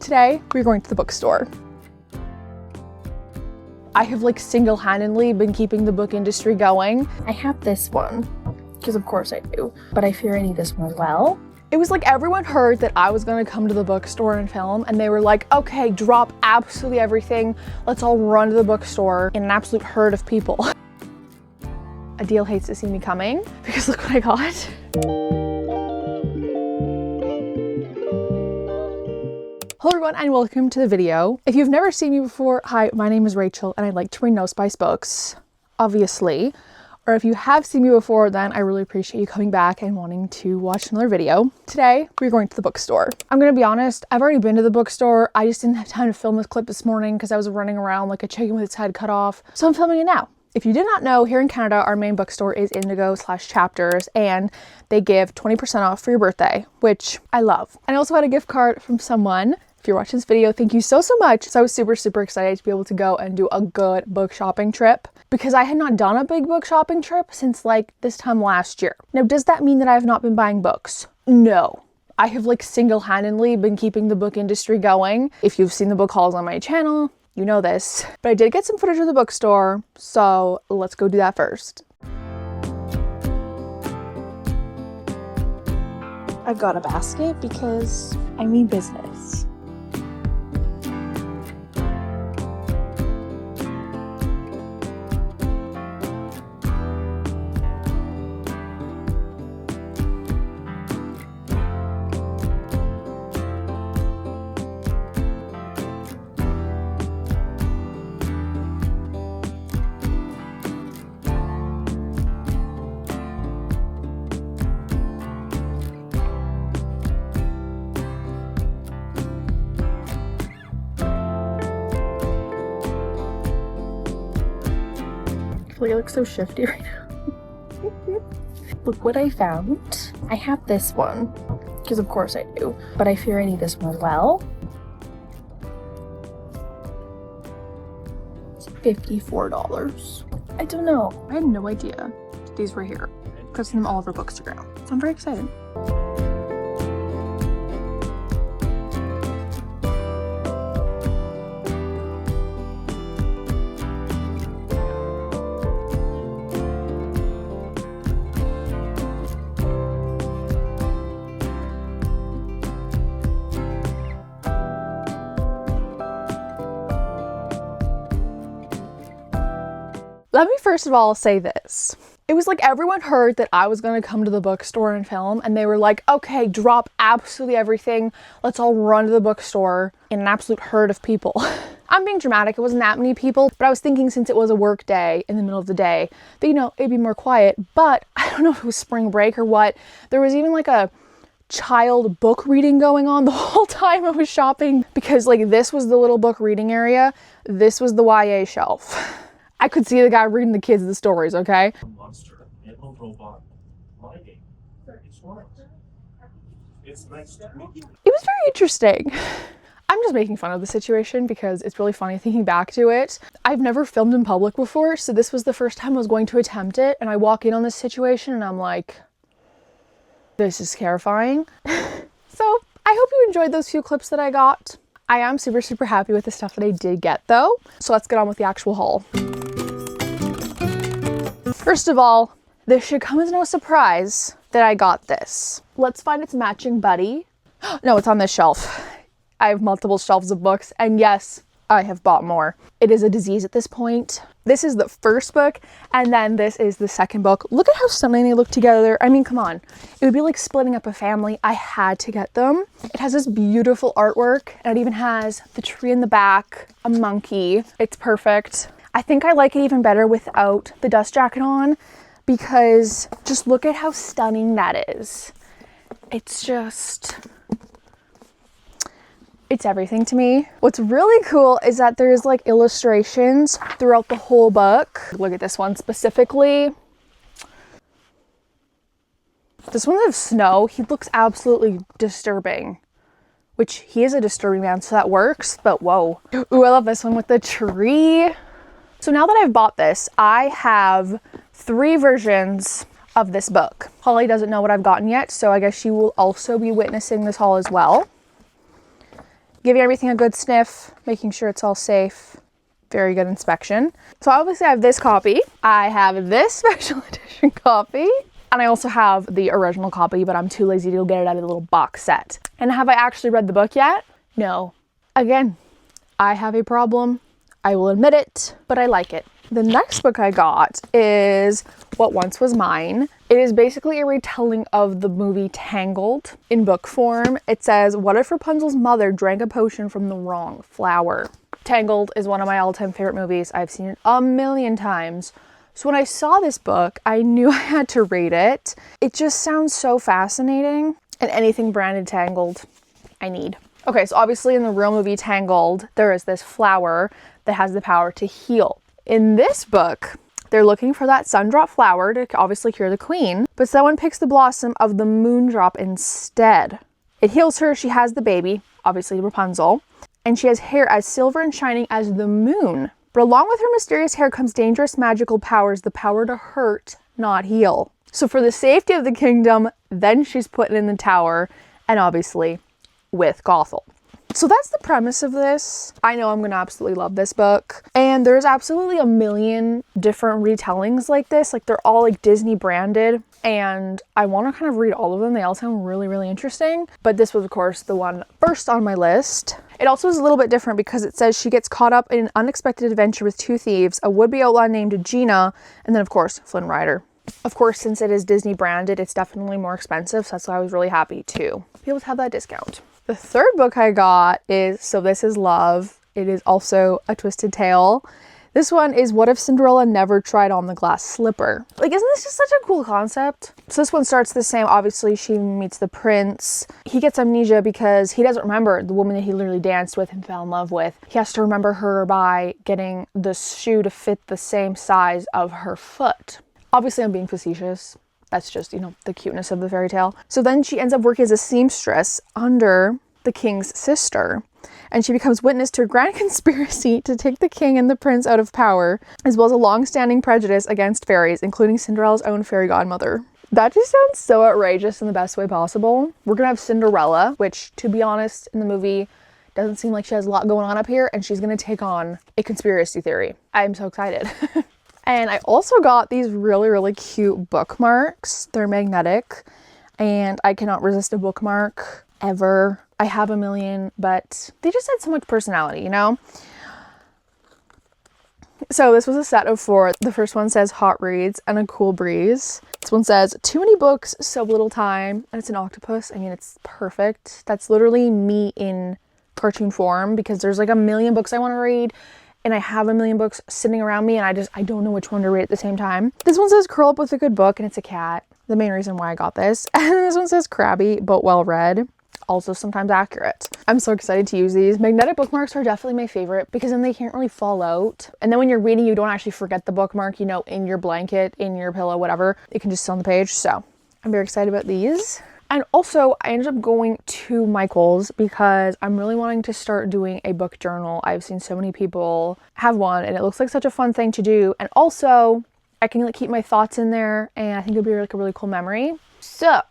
Today, we're going to the bookstore. I have single-handedly been keeping the book industry going. I have this one, because of course I do, but I fear I need this one as well. It was like everyone heard that I was gonna come to the bookstore and film, and they were like, okay, drop absolutely everything. Let's all run to the bookstore in an absolute herd of people. Adele hates to see me coming, because look what I got. Hello everyone and welcome to the video. If you've never seen me before, hi, my name is Rachel and I like to read No Spice books, obviously. Or if you have seen me before, then I really appreciate you coming back and wanting to watch another video. Today, we're going to the bookstore. I'm gonna be honest, I've already been to the bookstore. I just didn't have time to film this clip this morning because I was running around like a chicken with its head cut off. So I'm filming it now. If you did not know, here in Canada, our main bookstore is Indigo/Chapters, and they give 20% off for your birthday, which I love. And I also had a gift card from someone. If you're watching this video, thank you so much. So I was super excited to be able to go and do a good book shopping trip because I had not done a big book shopping trip since this time last year. Now, does that mean that I have not been buying books? No. I have single-handedly been keeping the book industry going. If you've seen the book hauls on my channel, you know this. But I did get some footage of the bookstore, so let's go do that first. I've got a basket because I mean business. I look so shifty right now. Look what I found. I have this one, because of course I do, but I fear I need this one as well. It's $54. I don't know. I had no idea these were here because I've seen them all over Bookstore, so I'm very excited. Let me first of all say this. It was like everyone heard that I was gonna come to the bookstore and film, and they were like, okay, drop absolutely everything. Let's all run to the bookstore in an absolute herd of people. I'm being dramatic, it wasn't that many people, but I was thinking since it was a work day in the middle of the day, that, it'd be more quiet, but I don't know if it was spring break or what. There was even a child book reading going on the whole time I was shopping because this was the little book reading area. This was the YA shelf. I could see the guy reading the kids the stories, okay? Monster, little robot, my game. It's right. It's nice to meet you. It was very interesting. I'm just making fun of the situation because it's really funny thinking back to it. I've never filmed in public before, so this was the first time I was going to attempt it, and I walk in on this situation and I'm like, this is terrifying. So I hope you enjoyed those few clips that I got. I am super happy with the stuff that I did get though. So let's get on with the actual haul. First of all, this should come as no surprise that I got this. Let's find its matching buddy. No, it's on this shelf. I have multiple shelves of books, and yes, I have bought more. It is a disease at this point. This is the first book, and then this is the second book. Look at how stunning they look together. I mean, come on. It would be like splitting up a family. I had to get them. It has this beautiful artwork, and it even has the tree in the back, a monkey. It's perfect. I think I like it even better without the dust jacket on because just look at how stunning that is. It's everything to me. What's really cool is that there's illustrations throughout the whole book. Look at this one specifically. This one's of Snow. He looks absolutely disturbing, which he is a disturbing man, so that works, but whoa. Ooh, I love this one with the tree. So now that I've bought this, I have 3 versions of this book. Holly doesn't know what I've gotten yet, so I guess she will also be witnessing this haul as well. giving everything a good sniff, making sure it's all safe. Very good inspection. So obviously I have this copy. I have this special edition copy. And I also have the original copy, but I'm too lazy to get it out of the little box set. And have I actually read the book yet? No. Again, I have a problem. I will admit it, but I like it. The next book I got is What Once Was Mine. It is basically a retelling of the movie Tangled in book form. It says, what if Rapunzel's mother drank a potion from the wrong flower? Tangled is one of my all-time favorite movies. I've seen it a million times. So when I saw this book, I knew I had to read it. It just sounds so fascinating, and anything branded Tangled, I need. Okay, so obviously in the real movie Tangled, there is this flower that has the power to heal. In this book, they're looking for that sundrop flower to obviously cure the queen, but someone picks the blossom of the moondrop instead. It heals her, she has the baby, obviously Rapunzel, and she has hair as silver and shining as the moon. But along with her mysterious hair comes dangerous magical powers, the power to hurt, not heal. So for the safety of the kingdom, then she's put in the tower, and obviously with Gothel. So that's the premise of this. I know I'm gonna absolutely love this book. And there's absolutely a million different retellings like this. Like they're all like Disney branded. And I want to kind of read all of them. They all sound really, really interesting. But this was, of course, the one first on my list. It also is a little bit different because it says she gets caught up in an unexpected adventure with two thieves, a would-be outlaw named Gina, and then, of course, Flynn Rider. Of course, since it is Disney branded, it's definitely more expensive. So that's why I was really happy to be able to have that discount. The third book I got is So This Is Love. It is also a twisted tale. This one is What If Cinderella Never Tried On the Glass Slipper? Like, isn't this just such a cool concept? So this one starts the same. Obviously, she meets the prince. He gets amnesia because he doesn't remember the woman that he literally danced with and fell in love with. He has to remember her by getting the shoe to fit the same size of her foot. Obviously, I'm being facetious. That's just, you know, the cuteness of the fairy tale. So then she ends up working as a seamstress under the king's sister. And she becomes witness to a grand conspiracy to take the king and the prince out of power, as well as a long-standing prejudice against fairies, including Cinderella's own fairy godmother. That just sounds so outrageous in the best way possible. We're gonna have Cinderella, which, to be honest, in the movie, doesn't seem like she has a lot going on up here, and she's gonna take on a conspiracy theory. I'm so excited. And I also got these really, really cute bookmarks. They're magnetic, and I cannot resist a bookmark ever. I have a million, but they just had so much personality, you know? So this was a set of 4. The first one says Hot Reads and a Cool Breeze. This one says Too Many Books, So Little Time, and it's an octopus. I mean, it's perfect. That's literally me in cartoon form because there's like a million books I want to read and I have a million books sitting around me and I don't know which one to read at the same time. This one says Curl Up With a Good Book and it's a cat. The main reason why I got this. And this one says Crabby but well read. Also sometimes accurate. I'm so excited to use these. Magnetic bookmarks are definitely my favorite because then they can't really fall out. And then when you're reading, you don't actually forget the bookmark, you know, in your blanket, in your pillow, whatever. It can just sit on the page. So I'm very excited about these. And also I ended up going to Michael's because I'm really wanting to start doing a book journal. I've seen so many people have one and it looks like such a fun thing to do. And also I can like keep my thoughts in there and I think it'll be like a really cool memory. So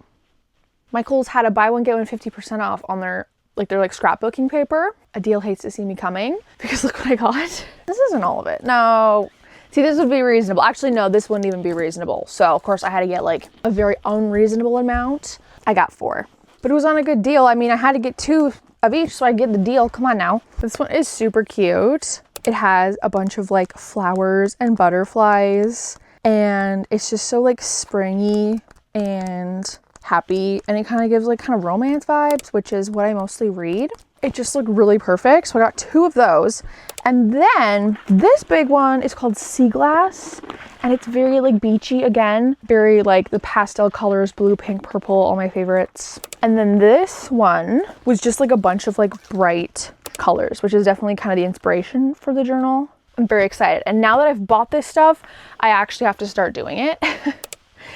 Michael's had a buy one get one 50% off on their scrapbooking paper. Adele hates to see me coming because look what I got. This isn't all of it. No. See, this would be reasonable. Actually, no, this wouldn't even be reasonable. So of course I had to get like a very unreasonable amount. I got 4, but it was on a good deal. I mean, I had to get 2 of each so I get the deal. Come on now. This one is super cute. It has a bunch of like flowers and butterflies and it's just so like springy and happy, and it kind of gives like kind of romance vibes, which is what I mostly read. It just looked really perfect, so I got 2 of those. And then this big one is called Sea Glass, and it's very like beachy again, very like the pastel colors, blue, pink, purple, all my favorites. And then this one was just like a bunch of like bright colors, which is definitely kind of the inspiration for the journal. I'm very excited, and now that I've bought this stuff, I actually have to start doing it.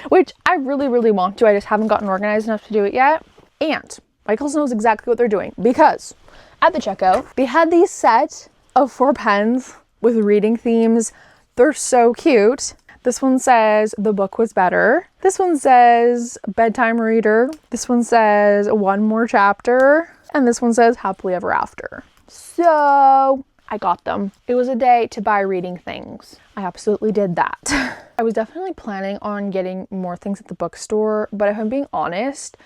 Which I really, really want to. I just haven't gotten organized enough to do it yet. And Michael's knows exactly what they're doing because at the checkout, they had these set of 4 pens with reading themes. They're so cute. This one says The Book Was Better. This one says Bedtime Reader. This one says One More Chapter. and this one says happily ever after. So I got them. It was a day to buy reading things. I absolutely did that. I was definitely planning on getting more things at the bookstore, but if I'm being honest,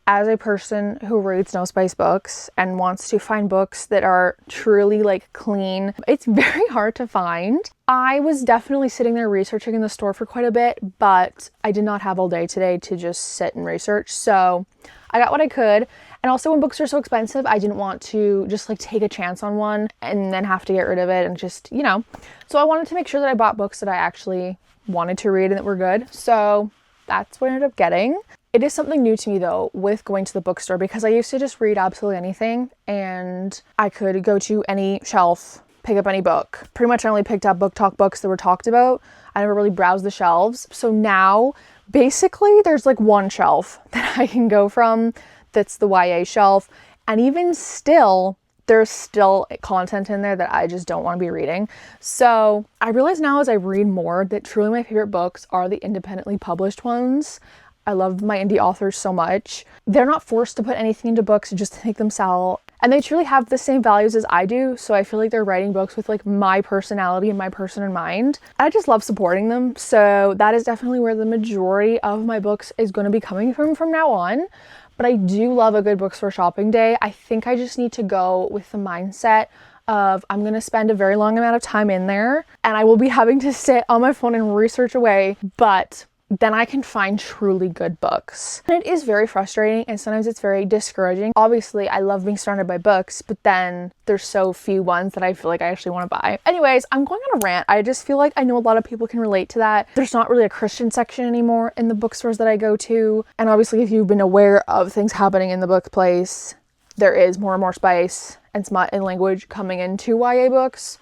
as a person who reads no spice books and wants to find books that are truly like clean, it's very hard to find. I was definitely sitting there researching in the store for quite a bit, but I did not have all day today to just sit and research. So I got what I could. And also when books are so expensive, I didn't want to just like take a chance on one and then have to get rid of it and just, you know. So I wanted to make sure that I bought books that I actually wanted to read and that were good. So that's what I ended up getting. It is something new to me though with going to the bookstore, because I used to just read absolutely anything and I could go to any shelf, pick up any book. Pretty much I only picked up book talk books that were talked about. I never really browsed the shelves. So now basically there's like one shelf that I can go from that's the YA shelf, and even still there's still content in there that I just don't want to be reading. So I realize now as I read more that truly my favorite books are the independently published ones. I love my indie authors so much. They're not forced to put anything into books just to make them sell. And they truly have the same values as I do. So I feel like they're writing books with like my personality and my person in mind. I just love supporting them. So that is definitely where the majority of my books is going to be coming from now on. But I do love a good bookstore shopping day. I think I just need to go with the mindset of I'm going to spend a very long amount of time in there and I will be having to sit on my phone and research away, but then I can find truly good books. And it is very frustrating and sometimes it's very discouraging. Obviously, I love being surrounded by books, but then there's so few ones that I feel like I actually want to buy. Anyways, I'm going on a rant. I just feel like I know a lot of people can relate to that. There's not really a Christian section anymore in the bookstores that I go to. And obviously, if you've been aware of things happening in the book place, there is more and more spice and smut and language coming into YA books.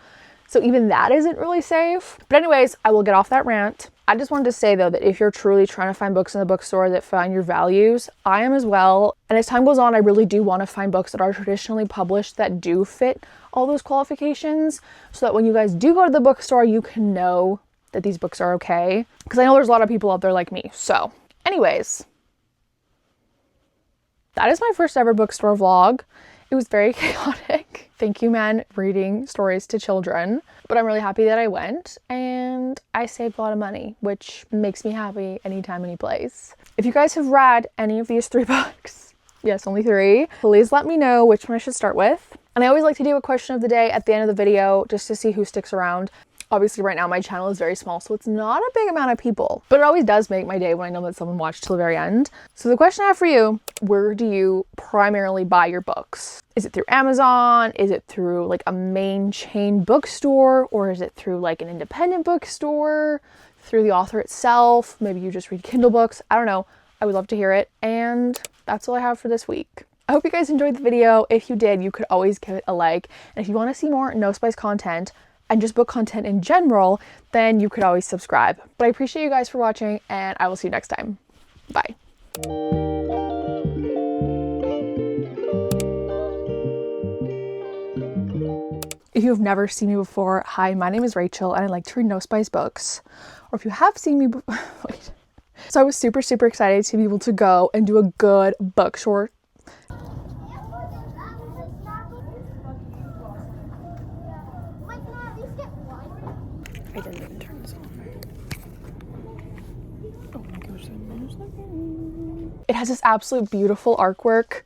So even that isn't really safe. But anyways, I will get off that rant. I just wanted to say though that if you're truly trying to find books in the bookstore that find your values, I am as well. And as time goes on, I really do want to find books that are traditionally published that do fit all those qualifications, so that when you guys do go to the bookstore, you can know that these books are okay. Because I know there's a lot of people out there like me. So anyways, that is my first ever bookstore vlog. It was very chaotic. Thank you, man, reading stories to children. But I'm really happy that I went and I saved a lot of money, which makes me happy anytime, any place. If you guys have read any of these 3 books, yes, only 3, please let me know which one I should start with. And I always like to do a question of the day at the end of the video just to see who sticks around. Obviously right now my channel is very small, so it's not a big amount of people, but it always does make my day when I know that someone watched till the very end. So the question I have for you, where do you primarily buy your books? Is it through Amazon? Is it through like a main chain bookstore? Or is it through like an independent bookstore? Through the author itself? Maybe you just read Kindle books? I don't know. I would love to hear it. And that's all I have for this week. I hope you guys enjoyed the video. If you did, you could always give it a like. And if you want to see more No Spice content, and just book content in general, then you could always subscribe. But I appreciate you guys for watching, and I will see you next time. Bye. If you've never seen me before, hi, my name is Rachel, and I like to read No Spice books. Or if you have seen me before, wait. So I was super excited to be able to go and do a good book short. I didn't even turn this on. Oh my gosh, it has this absolute beautiful artwork.